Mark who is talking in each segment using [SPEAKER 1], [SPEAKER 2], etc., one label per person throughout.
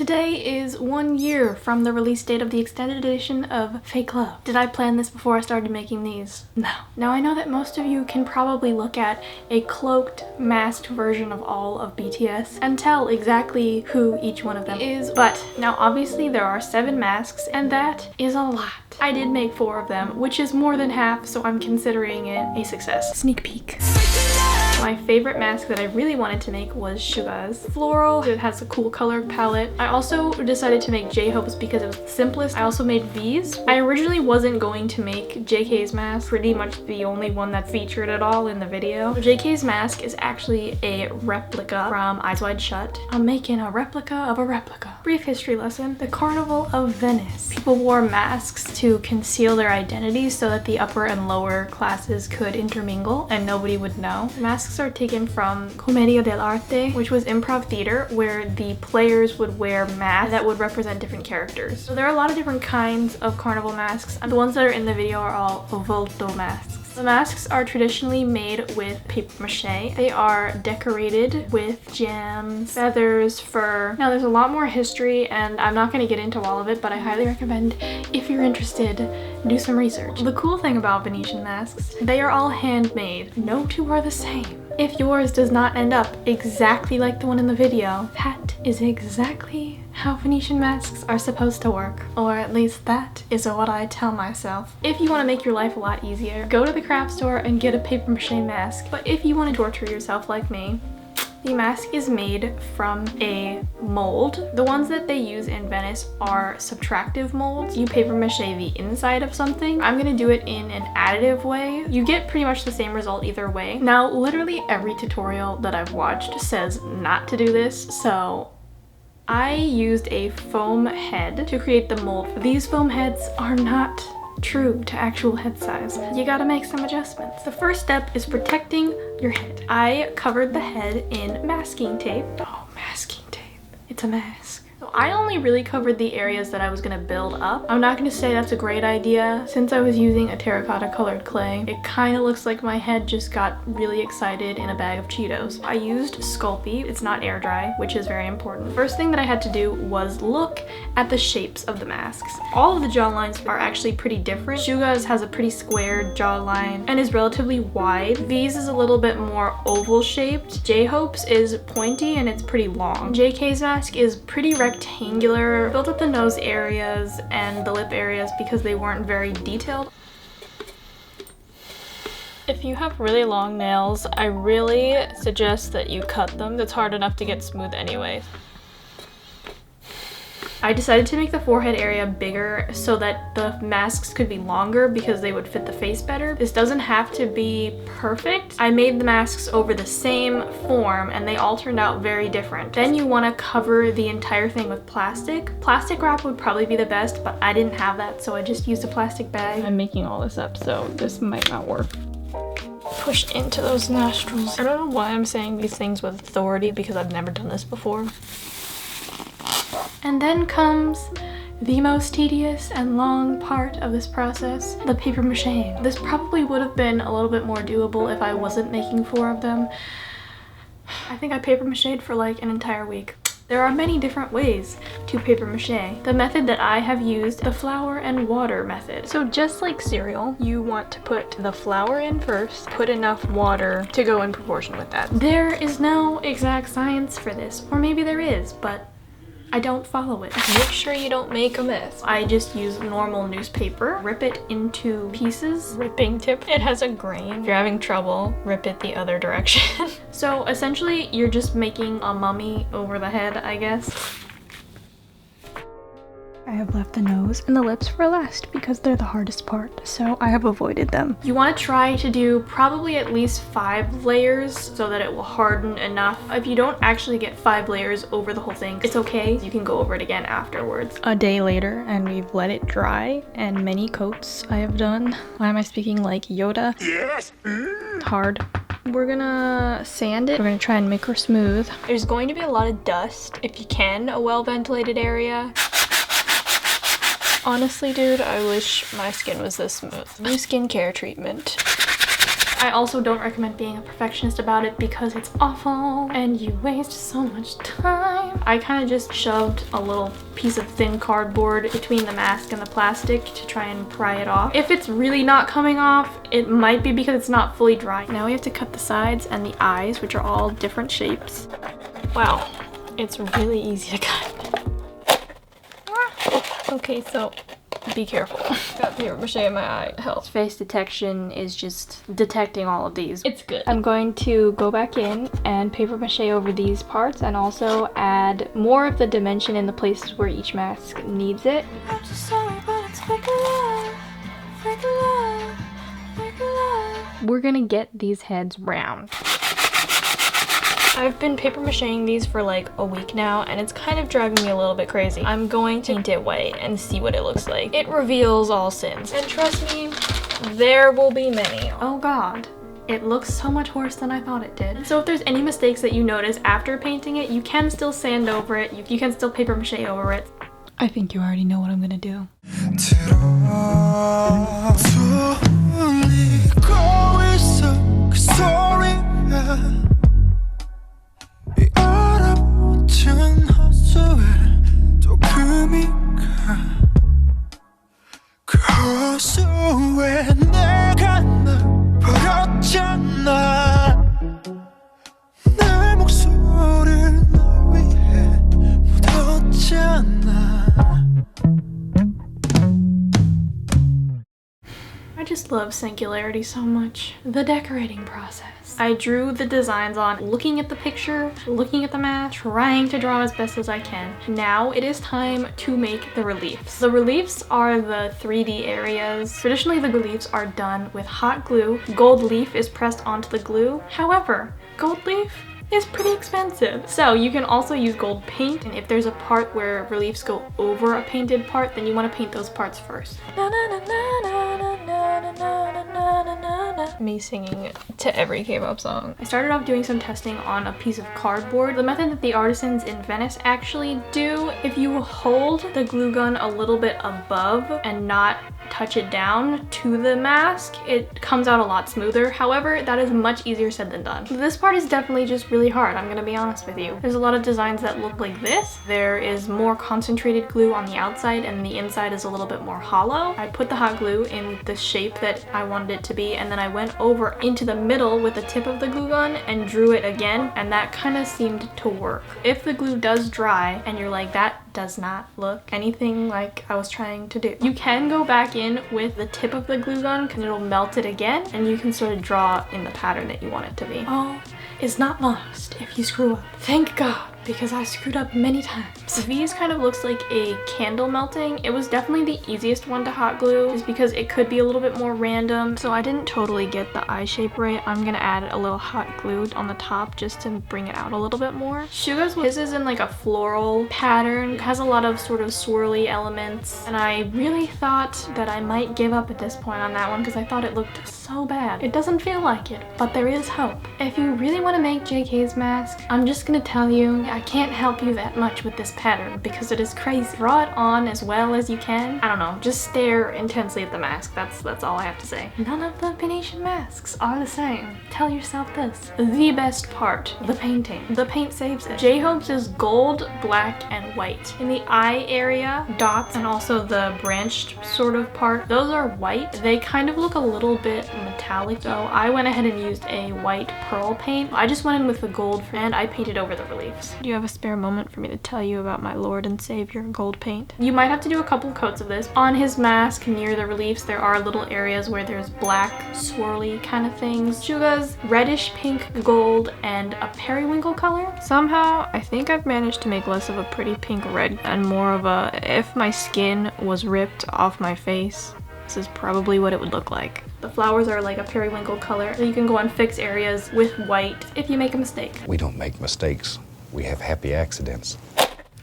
[SPEAKER 1] Today is 1 year from the release date of the extended edition of Fake Love. Did I plan this before I started making these? No. Now I know that most of you can probably look at a cloaked, masked version of all of BTS and tell exactly who each one of them is, but now obviously there are 7 masks and that is a lot. I did make 4 of them, which is more than half, so I'm considering it a success. Sneak peek. My favorite mask that I really wanted to make was Suga's. Floral, it has a cool color palette. I also decided to make J-Hope's because it was the simplest. I also made V's. I originally wasn't going to make JK's mask, pretty much the only one that's featured at all in the video. JK's mask is actually a replica from Eyes Wide Shut. I'm making a replica of a replica. Brief history lesson. The Carnival of Venice. People wore masks to conceal their identities so that the upper and lower classes could intermingle and nobody would know. The masks are taken from Commedia dell'arte, which was improv theater where the players would wear masks that would represent different characters. So there are a lot of different kinds of carnival masks, and the ones that are in the video are all volto masks. The masks are traditionally made with paper mache. They are decorated with gems, feathers, fur. Now there's a lot more history and I'm not going to get into all of it, but I highly recommend, if you're interested, do some research. The cool thing about Venetian masks, they are all handmade. No two are the same. If yours does not end up exactly like the one in the video, that is exactly how Venetian masks are supposed to work. Or at least that is what I tell myself. If you want to make your life a lot easier, go to the craft store and get a paper mache mask. But if you want to torture yourself like me, the mask is made from a mold. The ones that they use in Venice are subtractive molds. You paper mache the inside of something. I'm gonna do it in an additive way. You get pretty much the same result either way. Now, literally every tutorial that I've watched says not to do this, so I used a foam head to create the mold. These foam heads are not true to actual head size. You gotta make some adjustments. The first step is protecting your head. I covered the head in masking tape. Oh, masking tape. It's a mask. So I only really covered the areas that I was gonna build up. I'm not gonna say that's a great idea. Since I was using a terracotta colored clay, it kind of looks like my head just got really excited in a bag of Cheetos. I used Sculpey. It's not air dry, which is very important. First thing that I had to do was look at the shapes of the masks. All of the jawlines are actually pretty different. Suga's has a pretty square jawline and is relatively wide. V's is a little bit more oval shaped. J-Hope's is pointy and it's pretty long. JK's mask is pretty rectangular. Built up the nose areas and the lip areas because they weren't very detailed. If you have really long nails, I really suggest that you cut them. It's hard enough to get smooth anyway. I decided to make the forehead area bigger so that the masks could be longer because they would fit the face better. This doesn't have to be perfect. I made the masks over the same form and they all turned out very different. Then you want to cover the entire thing with plastic. Plastic wrap would probably be the best, but I didn't have that, so I just used a plastic bag. I'm making all this up, so this might not work. Push into those nostrils. I don't know why I'm saying these things with authority because I've never done this before. And then comes the most tedious and long part of this process, the paper mache. This probably would have been a little bit more doable if I wasn't making 4 of them. I think I paper mached for like an entire week. There are many different ways to paper mache. The method that I have used, the flour and water method. So just like cereal, you want to put the flour in first, put enough water to go in proportion with that. There is no exact science for this, or maybe there is, but I don't follow it. Make sure you don't make a mess. I just use normal newspaper, rip it into pieces. Ripping tip, it has a grain. If you're having trouble, rip it the other direction. So essentially, you're just making a mummy over the head, I guess. I have left the nose and the lips for last because they're the hardest part, so I have avoided them. You want to try to do probably at least 5 layers so that it will harden enough. If you don't actually get 5 layers over the whole thing, it's okay. You can go over it again afterwards. A day later and we've let it dry, and many coats I have done. Why am I speaking like Yoda? Yes! Hard. We're gonna sand it. We're gonna try and make her smooth. There's going to be a lot of dust. If you can, a well-ventilated area. Honestly, dude, I wish my skin was this smooth. New skincare treatment. I also don't recommend being a perfectionist about it because it's awful and you waste so much time. time, I kind of just shoved a little piece of thin cardboard between the mask and the plastic to try and pry it off. If it's really not coming off, it might be because it's not fully dry. Now we have to cut the sides and the eyes, which are all different shapes. Wow, it's really easy to cut. Okay, so be careful. Got paper mache in my eye. Helps. Face detection is just detecting all of these. It's good. I'm going to go back in and paper mache over these parts and also add more of the dimension in the places where each mask needs it. I'm just sorry, but it's fake love. Fake love. Fake love. We're gonna get these heads round. I've been paper macheing these for like a week now and it's kind of driving me a little bit crazy. I'm going to paint it white and see what it looks like. It reveals all sins. And trust me, there will be many. Oh god. It looks so much worse than I thought it did. So if there's any mistakes that you notice after painting it, you can still sand over it. You can still paper mache over it. I think you already know what I'm gonna do. I just love Singularity so much. The decorating process. I drew the designs on looking at the picture, looking at the mask, trying to draw as best as I can. Now it is time to make the reliefs. The reliefs are the 3D areas. Traditionally the reliefs are done with hot glue. Gold leaf is pressed onto the glue. However, gold leaf is pretty expensive. So you can also use gold paint, and if there's a part where reliefs go over a painted part, then you want to paint those parts first. Me singing to every K-pop song. I started off doing some testing on a piece of cardboard. The method that the artisans in Venice actually do, if you hold the glue gun a little bit above and not touch it down to the mask, it comes out a lot smoother. However, that is much easier said than done. This part is definitely just really hard, I'm gonna be honest with you. There's a lot of designs that look like this. There is more concentrated glue on the outside and the inside is a little bit more hollow. I put the hot glue in the shape that I wanted it to be, and then I went over into the middle with the tip of the glue gun and drew it again, and that kind of seemed to work. If the glue does dry and you're like, that does not look anything like I was trying to do, you can go back in with the tip of the glue gun because it'll melt it again and you can sort of draw in the pattern that you want it to be. All is not lost if you screw up. Thank God, because I screwed up many times. These kind of looks like a candle melting. It was definitely the easiest one to hot glue just because it could be a little bit more random. So I didn't totally get the eye shape right. I'm gonna add a little hot glue on the top just to bring it out a little bit more. Suga's, his is in like a floral pattern. It has a lot of sort of swirly elements, and I really thought that I might give up at this point on that one because I thought it looked so bad. It doesn't feel like it, but there is hope. If you really want to make JK's mask, I'm just gonna tell you, I can't help you that much with this pattern because it is crazy. Draw it on as well as you can. I don't know, just stare intensely at the mask. That's all I have to say. None of the Venetian masks are the same. Tell yourself this. The best part, the painting. The paint saves it. J-Hope's is gold, black, and white. In the eye area, dots, and also the branched sort of part, those are white. They kind of look a little bit metallic, so I went ahead and used a white pearl paint. I just went in with the gold and I painted over the reliefs. Do you have a spare moment for me to tell you about my Lord and Savior gold paint? You might have to do a couple coats of this. On his mask near the reliefs, there are little areas where there's black swirly kind of things. Suga's reddish pink, gold, and a periwinkle color. Somehow, I think I've managed to make less of a pretty pink red and more of a, if my skin was ripped off my face, this is probably what it would look like. The flowers are like a periwinkle color. You can go on fix areas with white if you make a mistake.
[SPEAKER 2] We don't make mistakes. We have happy accidents.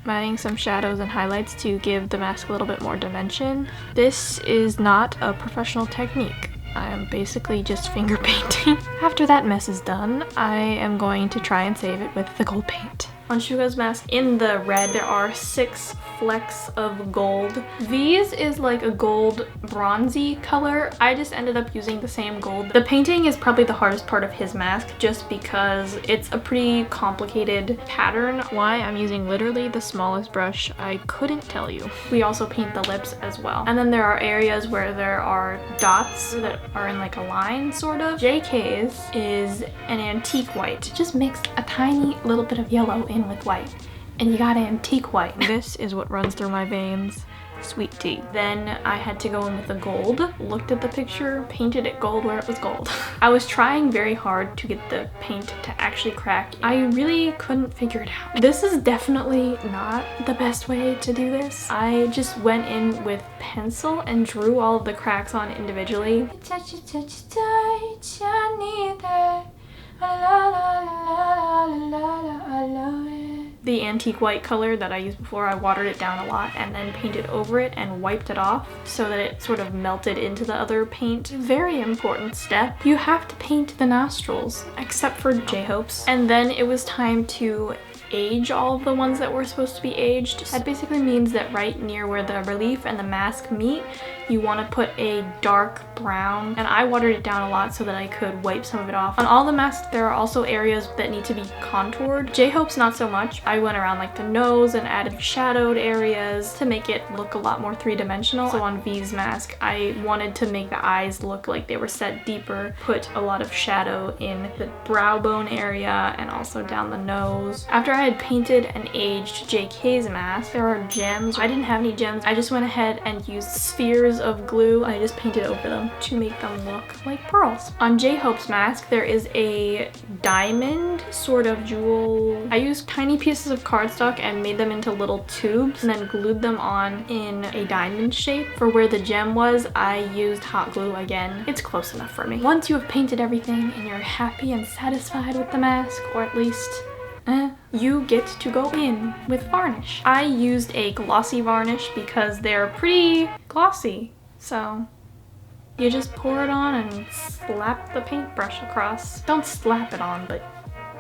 [SPEAKER 1] I'm adding some shadows and highlights to give the mask a little bit more dimension. This is not a professional technique. I am basically just finger painting. After that mess is done, I am going to try and save it with the gold paint. On Suga's mask, in the red, there are 6 flecks of gold. V's is like a gold bronzy color. I just ended up using the same gold. The painting is probably the hardest part of his mask just because it's a pretty complicated pattern. Why I'm using literally the smallest brush, I couldn't tell you. We also paint the lips as well. And then there are areas where there are dots that are in like a line, sort of. JK's is an antique white. Just mix a tiny little bit of yellow in with white and you got antique white. This is what runs through my veins. Sweet tea. Then I had to go in with the gold, looked at the picture, painted it gold where it was gold. I was trying very hard to get the paint to actually crack. I really couldn't figure it out. This is definitely not the best way to do this. I just went in with pencil and drew all of the cracks on individually. The antique white color that I used before, I watered it down a lot and then painted over it and wiped it off so that it sort of melted into the other paint. Very important step. You have to paint the nostrils, except for J-Hope's. And then it was time to age all of the ones that were supposed to be aged. That basically means that right near where the relief and the mask meet, you want to put a dark brown, and I watered it down a lot so that I could wipe some of it off. On all the masks, there are also areas that need to be contoured. J-Hope's not so much. I went around like the nose and added shadowed areas to make it look a lot more three-dimensional. So on V's mask, I wanted to make the eyes look like they were set deeper, put a lot of shadow in the brow bone area and also down the nose. After I had painted and aged JK's mask, there are gems. I didn't have any gems. I just went ahead and used spheres of glue. I just painted over them to make them look like pearls. On J-Hope's mask, there is a diamond sort of jewel. I used tiny pieces of cardstock and made them into little tubes and then glued them on in a diamond shape. For where the gem was, I used hot glue again. It's close enough for me. Once you have painted everything and you're happy and satisfied with the mask, or at least you get to go in with varnish. I used a glossy varnish because they're pretty glossy. So you just pour it on and slap the paintbrush across. Don't slap it on, but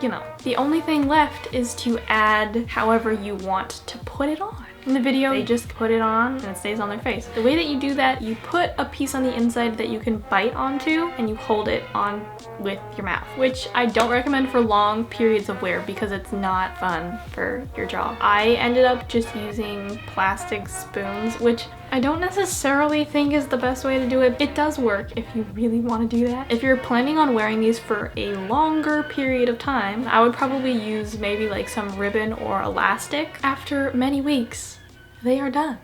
[SPEAKER 1] you know. The only thing left is to add however you want to put it on. In the video, they just put it on and it stays on their face. The way that you do that, you put a piece on the inside that you can bite onto and you hold it on with your mouth, which I don't recommend for long periods of wear because it's not fun for your jaw. I ended up just using plastic spoons, which I don't necessarily think is the best way to do it. It does work if you really want to do that. If you're planning on wearing these for a longer period of time, I would probably use maybe like some ribbon or elastic. After many weeks, they are done.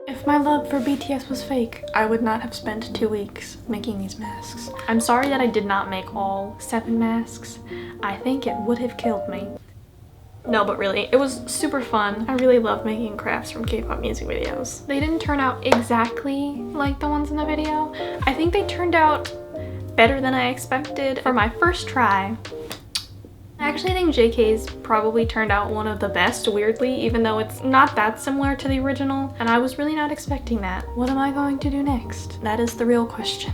[SPEAKER 1] If my love for BTS was fake, I would not have spent 2 weeks making these masks. I'm sorry that I did not make all 7 masks. I think it would have killed me. No, but really, it was super fun. I really love making crafts from K-pop music videos. They didn't turn out exactly like the ones in the video. I think they turned out better than I expected for my first try. I actually think JK's probably turned out one of the best, weirdly, even though it's not that similar to the original, and I was really not expecting that. What am I going to do next? That is the real question.